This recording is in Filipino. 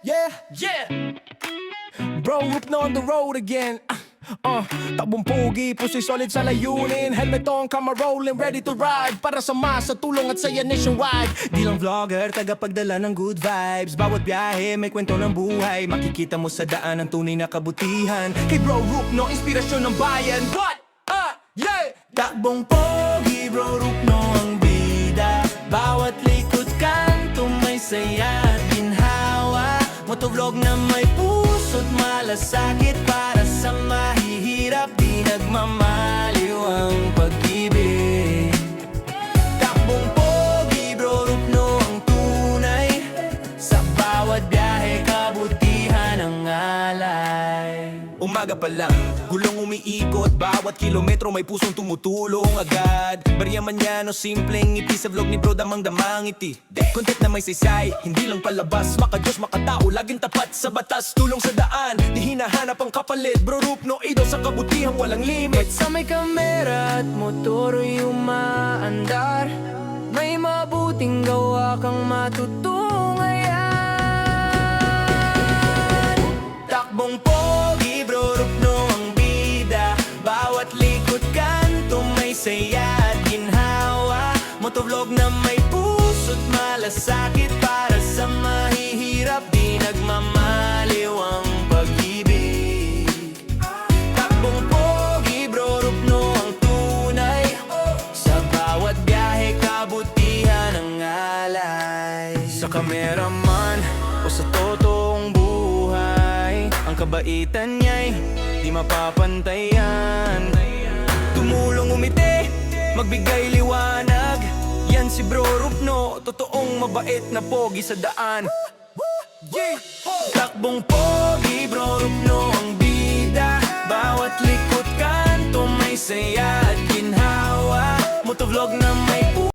yeah, yeah. Bro, Rupno on the road again. Takbong pogi, puso'y solid sa layunin. Helmet on, camera rolling, ready to ride. Para sa masa, tulong at saya nationwide. Di lang vlogger, tagapagdala ng good vibes. Bawat biyahe, may kwento ng buhay. Makikita mo sa daan ang tunay na kabutihan. Kay Bro Rupno, inspirasyon ng bayan. What? Yeah! Takbong pogi, Bro Rupno ang bida. Bawat likod kanto may saya at ginhawa. Motovlog na may puso't malasakit. Para sa mahihirap, di nagmamaliw ang pag-ibig. Takbong pogi, Bro Rupno ang tunay. Sa bawat biyahe, kabutihan ang alay. Umaga pa lang, gulong umiikot. Bawat kilometro may pusong tumutulong agad. Barya man yan o simpleng ngiti. Sa vlog ni Bro damang-damang ngiti. Content na may saysay, hindi lang palabas. Maka-Diyos, makatao, laging tapat sa batas. Tulong sa daan, di hinahanap ang kapalit. Bro Rupno, idaw sa kabutihan, walang limit. Sa may kamera at motoro'y umaandar. May mabuting gawa kang matutunghayan. Takbong pogi, Bro Rupno ang bida. Bawat likod kanto may saya at ginhawa. Motovlog na may puso't malasakit. Para sa mahihirap, di nagmamaliw ang pag-ibig. Takbong pogi, Bro Rupno ang tunay. Sa bawat biyahe, kabutihan ang alay. Sa kameraman o sa totoong buhay, ang kabaitan niya'y di mapapantayan. Tumulong umiti, magbigay liwanag. Yan si Bro Rupno, totoong mabait na pogi sa daan. Takbong pogi, Bro Rupno ang bida. Bawat likod kanto may saya at ginhawa. Motovlog na